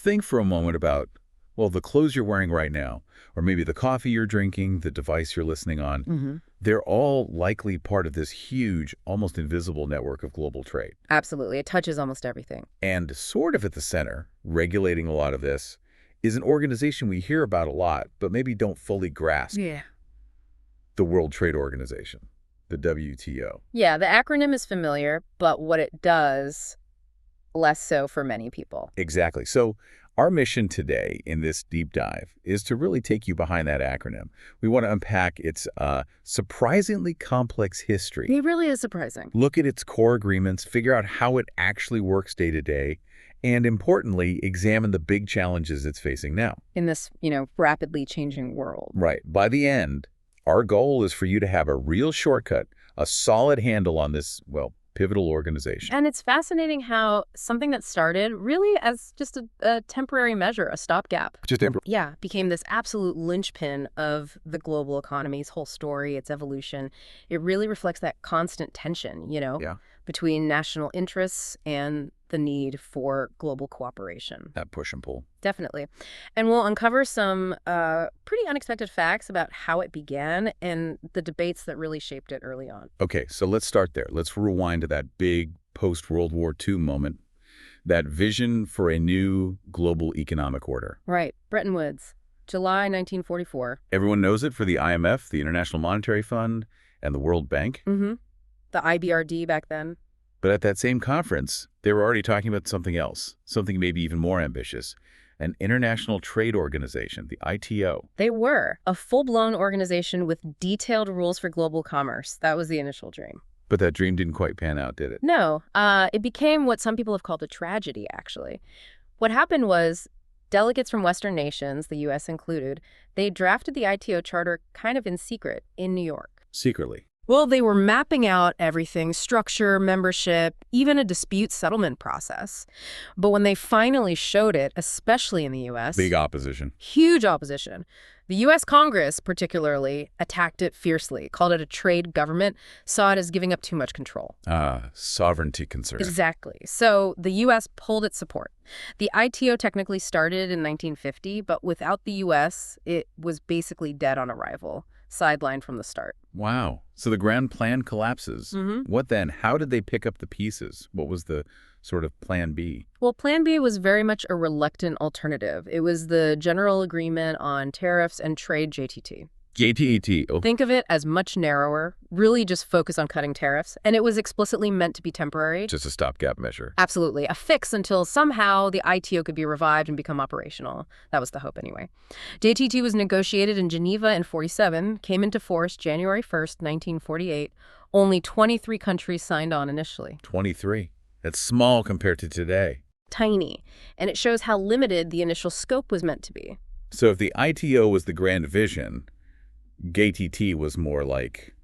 Think for a moment about, well, the clothes you're wearing right now, or maybe the coffee you're drinking, the device you're listening on. They're all likely part of this huge, almost invisible network of global trade. Absolutely. It touches almost everything. And sort of at the center, regulating a lot of this, is an organization we hear about a lot, but maybe don't fully grasp. Yeah. The World Trade Organization, the WTO. Yeah, the acronym is familiar, but what it does, less so for many people. Exactly. So our mission today in this deep dive is to really take you behind that acronym. We want to unpack its surprisingly complex history. It really is surprising. Look at its core agreements, figure out how it actually works day to day, and importantly, examine the big challenges it's facing now. In this, rapidly changing world. Right. By the end, our goal is for you to have a real shortcut, a solid handle on this, well, pivotal organization. And it's fascinating how something that started really as just a temporary measure, a stopgap. Yeah, became this absolute linchpin of the global economy's whole story, its evolution. It really reflects that constant tension, between national interests and the need for global cooperation. That push and pull. Definitely. And we'll uncover some pretty unexpected facts about how it began and the debates that really shaped it early on. Okay, so let's start there. Let's rewind to that big post-World War II moment, that vision for a new global economic order. Right. Bretton Woods, July 1944. Everyone knows it for the IMF, the International Monetary Fund, and the World Bank. The IBRD back then. But at that same conference, they were already talking about something else, something maybe even more ambitious, an international trade organization, the ITO. They were a full-blown organization with detailed rules for global commerce. That was the initial dream. But that dream didn't quite pan out, did it? No. It became what some people have called a tragedy, actually. What happened was delegates from Western nations, the U.S. included, they drafted the ITO charter kind of in secret in New York. Secretly. Well, they were mapping out everything, structure, membership, even a dispute settlement process. But when they finally showed it, especially in the U.S. Big opposition. Huge opposition. The U.S. Congress, particularly, attacked it fiercely, called it a trade government, saw it as giving up too much control. Sovereignty concern. Exactly. So the U.S. pulled its support. The ITO technically started in 1950, but without the U.S., it was basically dead on arrival. Sidelined from the start. Wow. So the grand plan collapses. What then? How did they pick up the pieces? What was the sort of plan B? Well, plan B was very much a reluctant alternative. It was the General Agreement on Tariffs and Trade, GATT. GATT. Oh. Think of it as much narrower, really just focus on cutting tariffs, and it was explicitly meant to be temporary. Just a stopgap measure. Absolutely. A fix until somehow the ITO could be revived and become operational. That was the hope anyway. JTT was negotiated in Geneva in 1947, came into force January 1st, 1948. Only 23 countries signed on initially. 23. That's small compared to today. Tiny. And it shows how limited the initial scope was meant to be. So if the ITO was the grand vision, GATT was more like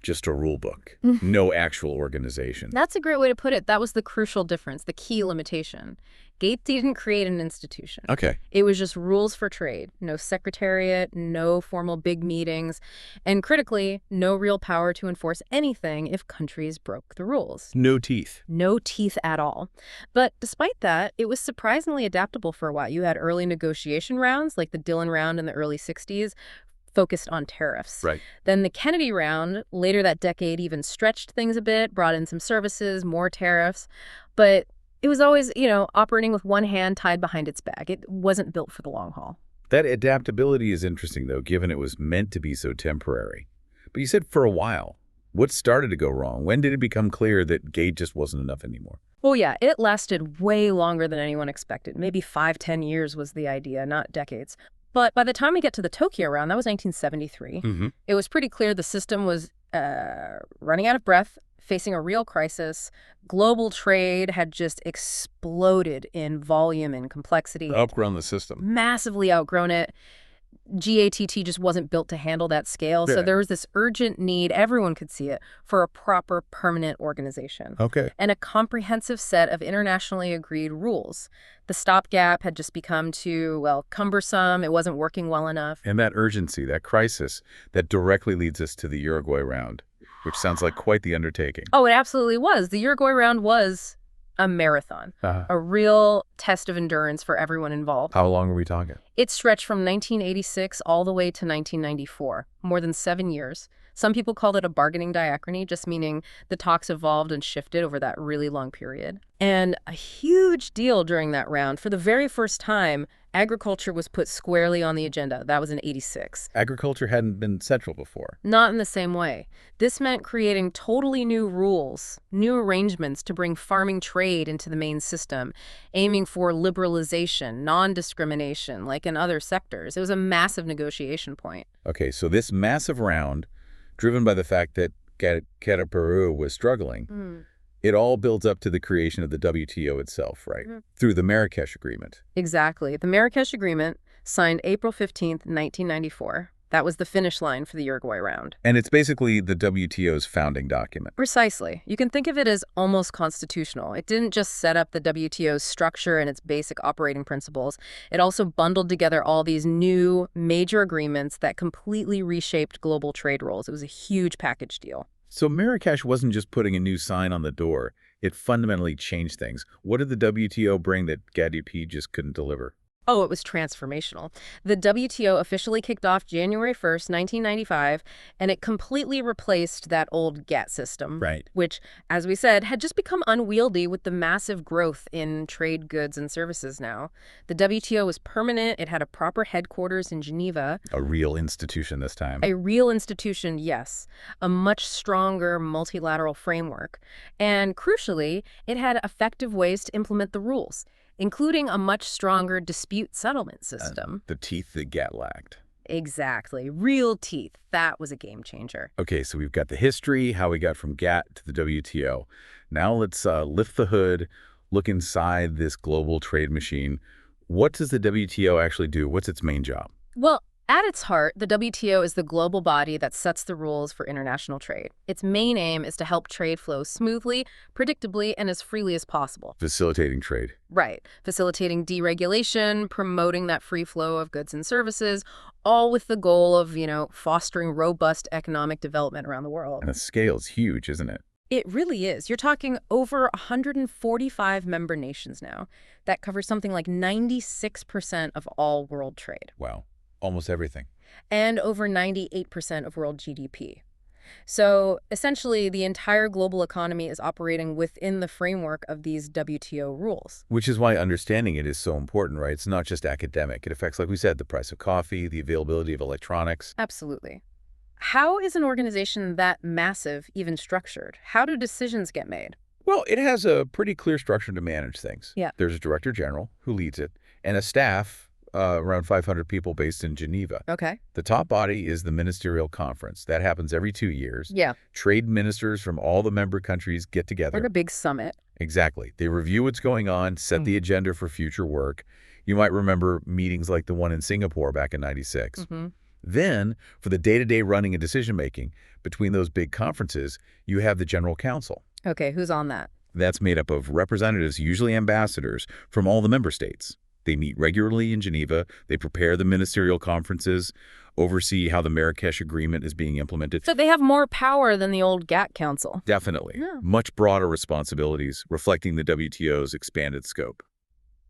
just a rule book, no actual organization. That's a great way to put it. That was the crucial difference, the key limitation. GATT didn't create an institution. Okay. It was just rules for trade. No secretariat, no formal big meetings, and critically, no real power to enforce anything if countries broke the rules. No teeth. No teeth at all. But despite that, it was surprisingly adaptable for a while. You had early negotiation rounds, like the Dillon round in the early 60s, focused on tariffs. Right. Then the Kennedy round, later that decade, even stretched things a bit, brought in some services, more tariffs. But it was always, operating with one hand tied behind its back. It wasn't built for the long haul. That adaptability is interesting, though, given it was meant to be so temporary. But you said for a while. What started to go wrong? When did it become clear that GATT just wasn't enough anymore? Well, yeah, it lasted way longer than anyone expected. Maybe 5-10 years was the idea, not decades. But by the time we get to the Tokyo round, that was 1973, it was pretty clear the system was running out of breath, facing a real crisis. Global trade had just exploded in volume and complexity. Outgrown the system. Massively outgrown it. GATT just wasn't built to handle that scale. Yeah. So there was this urgent need, everyone could see it, for a proper permanent organization. Okay. And a comprehensive set of internationally agreed rules. The stopgap had just become too, cumbersome. It wasn't working well enough. And that urgency, that crisis, that directly leads us to the Uruguay round, which sounds like quite the undertaking. Oh, it absolutely was. The Uruguay round was A marathon. Uh, A real test of endurance for everyone involved. how long are we talking? It stretched from 1986 all the way to 1994, more than 7 years. Some people called it a bargaining diachrony, just meaning the talks evolved and shifted over that really long period. And a huge deal during that round, for the very first time, agriculture was put squarely on the agenda. That was in '86. Agriculture hadn't been central before. Not in the same way. This meant creating totally new rules, new arrangements to bring farming trade into the main system, aiming for liberalization, non-discrimination, like in other sectors. It was a massive negotiation point. Okay, so this massive round, driven by the fact that GATT was struggling, it all builds up to the creation of the WTO itself, right? Through the Marrakesh Agreement. Exactly. The Marrakesh Agreement, signed April 15th, 1994. That was the finish line for the Uruguay round. And it's basically the WTO's founding document. Precisely. You can think of it as almost constitutional. It didn't just set up the WTO's structure and its basic operating principles. It also bundled together all these new major agreements that completely reshaped global trade rules. It was a huge package deal. So Marrakesh wasn't just putting a new sign on the door. It fundamentally changed things. What did the WTO bring that GATT just couldn't deliver? Oh, it was transformational. The WTO officially kicked off January 1st, 1995, and it completely replaced that old GATT system. Right. Which, as we said, had just become unwieldy with the massive growth in trade goods and services now. The WTO was permanent. It had a proper headquarters in Geneva. A real institution this time. A real institution, yes. A much stronger multilateral framework. And crucially, it had effective ways to implement the rules, including a much stronger dispute settlement system. The teeth that GATT lacked. Exactly. Real teeth. That was a game changer. Okay, so we've got the history, how we got from GATT to the WTO. Now let's lift the hood, look inside this global trade machine. What does the WTO actually do? What's its main job? Well, at its heart, the WTO is the global body that sets the rules for international trade. Its main aim is to help trade flow smoothly, predictably, and as freely as possible. Facilitating trade. Right. Facilitating deregulation, promoting that free flow of goods and services, all with the goal of, fostering robust economic development around the world. And the scale's huge, isn't it? It really is. You're talking over 145 member nations now. That covers something like 96% of all world trade. Wow. Almost everything. And over 98% of world GDP. So essentially, the entire global economy is operating within the framework of these WTO rules. Which is why understanding it is so important, right? It's not just academic. It affects, like we said, the price of coffee, the availability of electronics. Absolutely. How is an organization that massive even structured? How do decisions get made? Well, it has a pretty clear structure to manage things. Yeah. There's a director general who leads it, and a staff around 500 people based in Geneva. Okay. The top body is the ministerial conference. That happens every 2 years. Yeah. Trade ministers from all the member countries get together. Like a big summit. Exactly. They review what's going on, set the agenda for future work. You might remember meetings like the one in Singapore back in '96. Then, for the day-to-day running and decision-making, between those big conferences, you have the General Council. Okay, who's on that? That's made up of representatives, usually ambassadors, from all the member states. They meet regularly in Geneva. They prepare the ministerial conferences, oversee how the Marrakesh Agreement is being implemented. So they have more power than the old GATT Council. Definitely. Yeah. Much broader responsibilities, reflecting the WTO's expanded scope.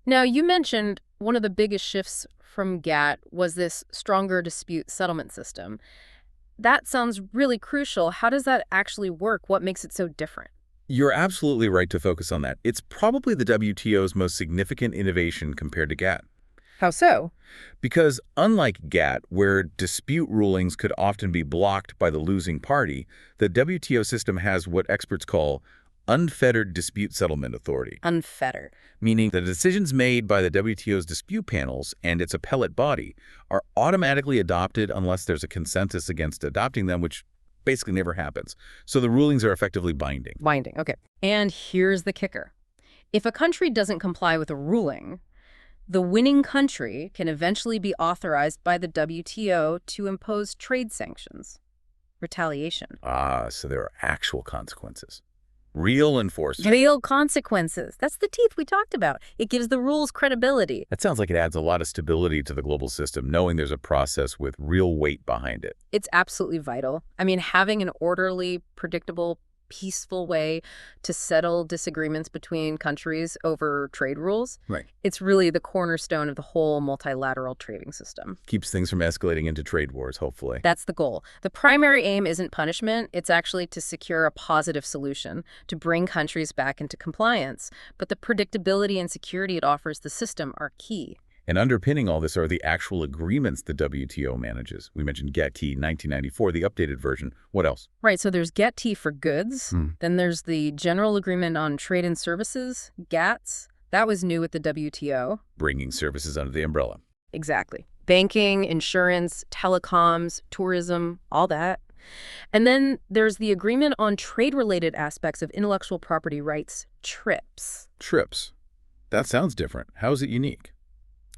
Now, you mentioned one of the biggest shifts from GATT was this stronger dispute settlement system. That sounds really crucial. How does that actually work? What makes it so different? You're absolutely right to focus on that. It's probably the WTO's most significant innovation compared to GATT. How so? Because unlike GATT, where dispute rulings could often be blocked by the losing party, the WTO system has what experts call unfettered dispute settlement authority. Unfettered. Meaning the decisions made by the WTO's dispute panels and its appellate body are automatically adopted unless there's a consensus against adopting them, which basically never happens. So the rulings are effectively binding. Binding, okay. And here's the kicker. If a country doesn't comply with a ruling, the winning country can eventually be authorized by the WTO to impose trade sanctions. Retaliation. Ah, so there are actual consequences. Real enforcement. Real consequences. That's the teeth we talked about. It gives the rules credibility. That sounds like it adds a lot of stability to the global system, knowing there's a process with real weight behind it. It's absolutely vital. I mean, having an orderly, predictable, peaceful way to settle disagreements between countries over trade rules. Right. It's really the cornerstone of the whole multilateral trading system. Keeps things from escalating into trade wars, hopefully. That's the goal. The primary aim isn't punishment. It's actually to secure a positive solution, to bring countries back into compliance. But the predictability and security it offers the system are key. And underpinning all this are the actual agreements the WTO manages. We mentioned GATT 1994, the updated version. What else? Right, so there's GATT for goods. Then there's the General Agreement on Trade and Services, GATS. That was new with the WTO. Bringing services under the umbrella. Exactly. Banking, insurance, telecoms, tourism, all that. And then there's the Agreement on Trade-Related Aspects of Intellectual Property Rights, TRIPS. TRIPS. That sounds different. How is it unique?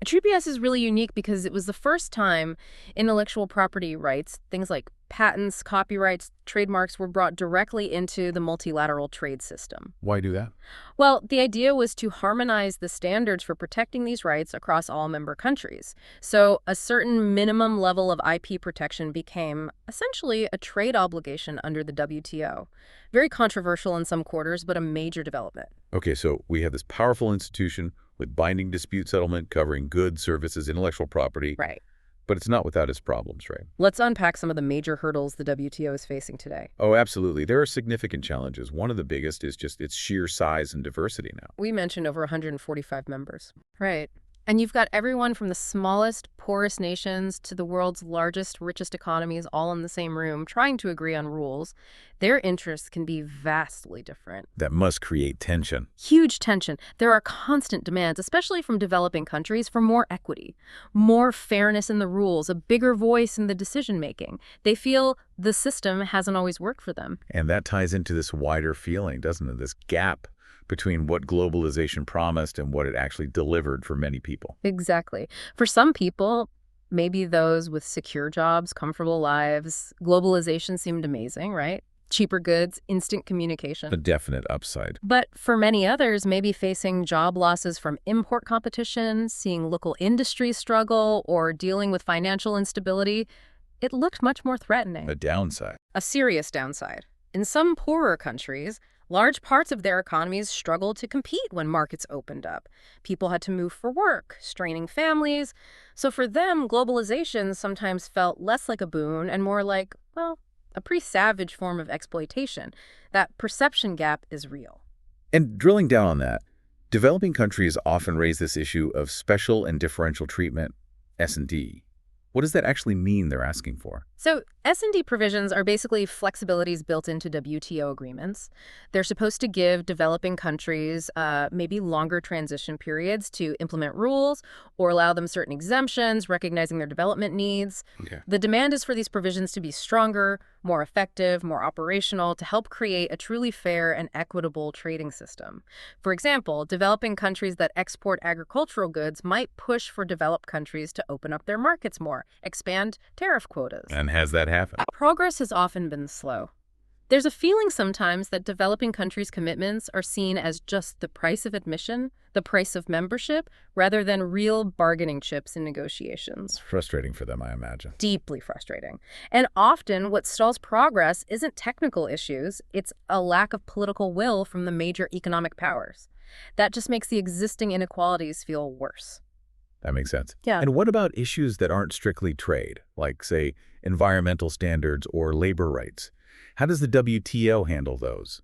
TPS is really unique because it was the first time intellectual property rights, things like patents, copyrights, trademarks, were brought directly into the multilateral trade system. Why do that? Well, the idea was to harmonize the standards for protecting these rights across all member countries. So a certain minimum level of IP protection became essentially a trade obligation under the WTO. Very controversial in some quarters, but a major development. Okay, so we have this powerful institution with binding dispute settlement covering goods, services, intellectual property. Right. But it's not without its problems, right? Let's unpack some of the major hurdles the WTO is facing today. Oh, absolutely. There are significant challenges. One of the biggest is just its sheer size and diversity now. We mentioned over 145 members. Right. And you've got everyone from the smallest, poorest nations to the world's largest, richest economies all in the same room trying to agree on rules. Their interests can be vastly different. That must create tension. Huge tension. There are constant demands, especially from developing countries, for more equity, more fairness in the rules, a bigger voice in the decision-making. They feel the system hasn't always worked for them. And that ties into this wider feeling, doesn't it? This gap between what globalization promised and what it actually delivered for many people. Exactly. For some people, maybe those with secure jobs, comfortable lives, globalization seemed amazing, right? Cheaper goods, instant communication. A definite upside. But for many others, maybe facing job losses from import competition, seeing local industries struggle, or dealing with financial instability, it looked much more threatening. A downside. A serious downside. In some poorer countries, large parts of their economies struggled to compete when markets opened up. People had to move for work, straining families. So for them, globalization sometimes felt less like a boon and more like, well, a pretty savage form of exploitation. That perception gap is real. And drilling down on that, developing countries often raise this issue of special and differential treatment, S&D. What does that actually mean they're asking for? So S&D provisions are basically flexibilities built into WTO agreements. They're supposed to give developing countries maybe longer transition periods to implement rules or allow them certain exemptions, recognizing their development needs. Okay. The demand is for these provisions to be stronger, more effective, more operational, to help create a truly fair and equitable trading system. For example, developing countries that export agricultural goods might push for developed countries to open up their markets more, expand tariff quotas. And has that happened? Progress has often been slow. There's a feeling sometimes that developing countries' commitments are seen as just the price of admission, the price of membership, rather than real bargaining chips in negotiations. Frustrating for them, I imagine. Deeply frustrating. And often what stalls progress isn't technical issues, it's a lack of political will from the major economic powers. That just makes the existing inequalities feel worse. That makes sense. Yeah. And what about issues that aren't strictly trade, like, say, environmental standards or labor rights? How does the WTO handle those?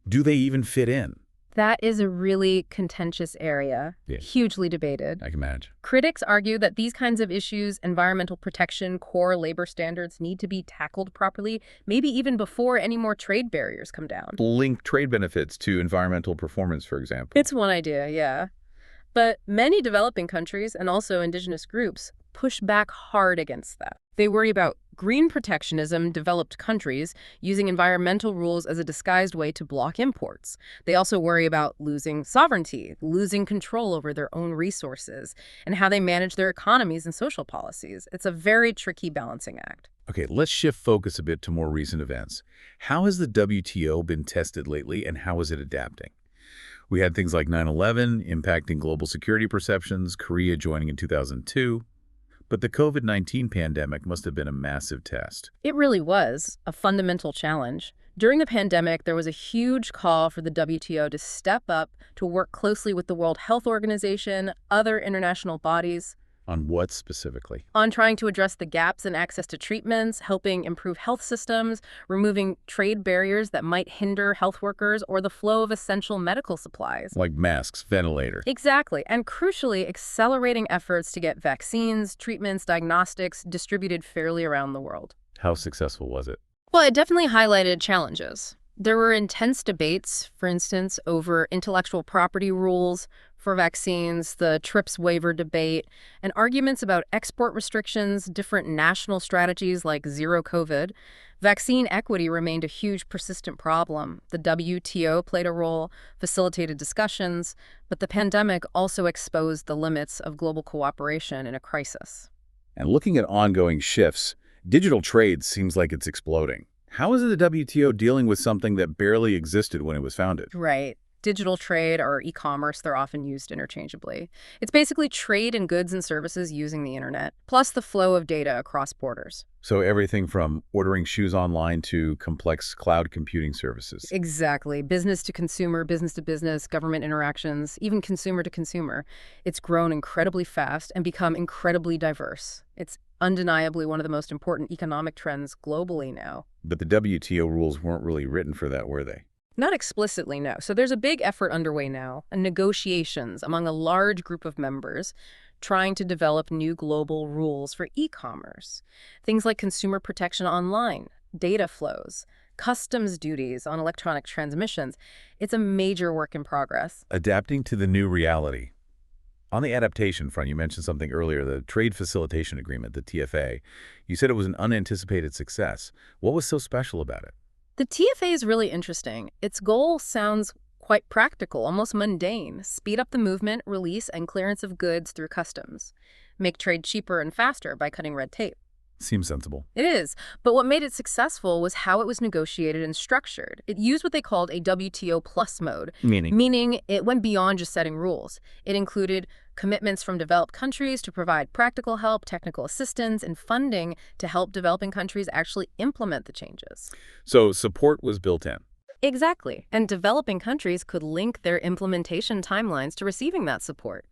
Do they even fit in? That is a really contentious area, hugely debated. I can imagine. Critics argue that these kinds of issues, environmental protection, core labor standards, need to be tackled properly, maybe even before any more trade barriers come down. Link trade benefits to environmental performance, for example. It's one idea, yeah. But many developing countries and also indigenous groups push back hard against that. They worry about green protectionism in developed countries using environmental rules as a disguised way to block imports. They also worry about losing sovereignty, losing control over their own resources, and how they manage their economies and social policies. It's a very tricky balancing act. Okay, let's shift focus a bit to more recent events. How has the WTO been tested lately, and how is it adapting? We had things like 9/11 impacting global security perceptions, Korea joining in 2002. But the COVID-19 pandemic must have been a massive test. It really was a fundamental challenge. During the pandemic, there was a huge call for the WTO to step up, to work closely with the World Health Organization, other international bodies, On what specifically? on trying to address the gaps in access to treatments, helping improve health systems, removing trade barriers that might hinder health workers or the flow of essential medical supplies. Like masks, ventilator. Exactly, and crucially, accelerating efforts to get vaccines, treatments, diagnostics distributed fairly around the world. How successful was it? Well, it definitely highlighted challenges. There were intense debates, for instance, over intellectual property rules for vaccines, the TRIPS waiver debate, and arguments about export restrictions, different national strategies like zero COVID. Vaccine equity remained a huge, persistent problem. The WTO played a role, facilitated discussions, but the pandemic also exposed the limits of global cooperation in a crisis. And looking at ongoing shifts, digital trade seems like it's exploding. How is the WTO dealing with something that barely existed when it was founded? Right. Digital trade or e-commerce, they're often used interchangeably. It's basically trade in goods and services using the internet, plus the flow of data across borders. So everything from ordering shoes online to complex cloud computing services. Exactly. Business to business, government interactions, even consumer to consumer. It's grown incredibly fast and become incredibly diverse. It's undeniably one of the most important economic trends globally now. But the WTO rules weren't really written for that, were they? Not explicitly, no. So there's a big effort underway now, and negotiations among a large group of members trying to develop new global rules for e-commerce. Things like consumer protection online, data flows, customs duties on electronic transmissions. It's a major work in progress. Adapting to the new reality. On the adaptation front, you mentioned something earlier, the Trade Facilitation Agreement, the TFA. You said it was an unanticipated success. What was so special about it? The TFA is really interesting. Its goal sounds quite practical, almost mundane. Speed up the movement, release, and clearance of goods through customs. Make trade cheaper and faster by cutting red tape. Seems sensible. It is. But what made it successful was how it was negotiated and structured. It used what they called a WTO plus mode. Meaning it went beyond just setting rules. It included commitments from developed countries to provide practical help, technical assistance, and funding to help developing countries actually implement the changes. So support was built in. Exactly. And developing countries could link their implementation timelines to receiving that support.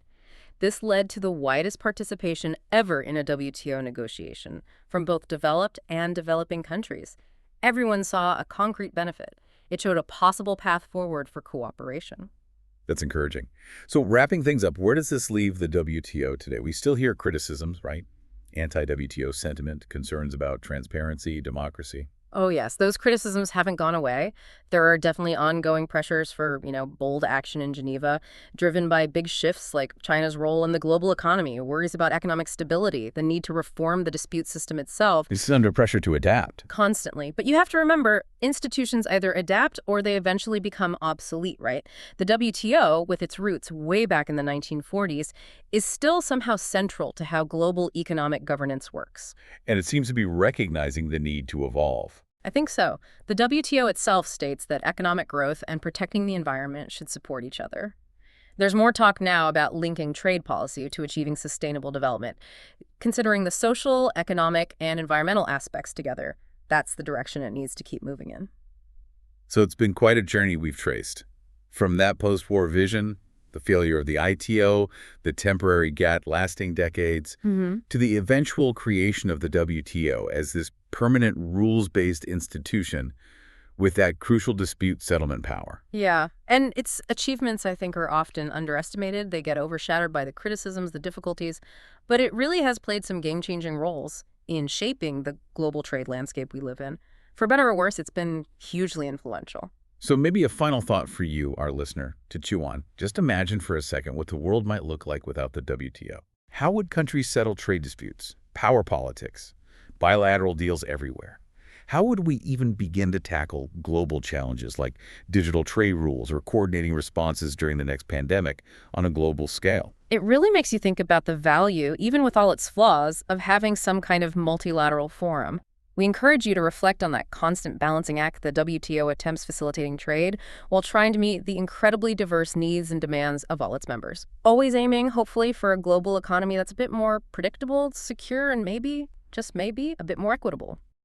This led to the widest participation ever in a WTO negotiation from both developed and developing countries. Everyone saw a concrete benefit. It showed a possible path forward for cooperation. That's encouraging. So wrapping things up, where does this leave the WTO today? We still hear criticisms, right? Anti-WTO sentiment, concerns about transparency, democracy. Oh, yes. Those criticisms haven't gone away. There are definitely ongoing pressures for, bold action in Geneva, driven by big shifts like China's role in the global economy, worries about economic stability, the need to reform the dispute system itself. This is under pressure to adapt. Constantly. But you have to remember, institutions either adapt or they eventually become obsolete, right? The WTO, with its roots way back in the 1940s, is still somehow central to how global economic governance works. And it seems to be recognizing the need to evolve. I think so. The WTO itself states that economic growth and protecting the environment should support each other. There's more talk now about linking trade policy to achieving sustainable development, considering the social, economic, and environmental aspects together. That's the direction it needs to keep moving in. So it's been quite a journey we've traced. From that post-war vision, the failure of the ITO, the temporary GATT lasting decades, to the eventual creation of the WTO as this permanent rules-based institution with that crucial dispute settlement power. Yeah, and its achievements, I think, are often underestimated. They get overshadowed by the criticisms, the difficulties, but it really has played some game-changing roles in shaping the global trade landscape we live in. For better or worse, it's been hugely influential. So maybe a final thought for you, our listener, to chew on. Just imagine for a second what the world might look like without the WTO. How would countries settle trade disputes, power politics, bilateral deals everywhere? How would we even begin to tackle global challenges like digital trade rules or coordinating responses during the next pandemic on a global scale? It really makes you think about the value, even with all its flaws, of having some kind of multilateral forum. We encourage you to reflect on that constant balancing act the WTO attempts facilitating trade while trying to meet the incredibly diverse needs and demands of all its members. Always aiming, hopefully, for a global economy that's a bit more predictable, secure, and maybe, just maybe, a bit more equitable.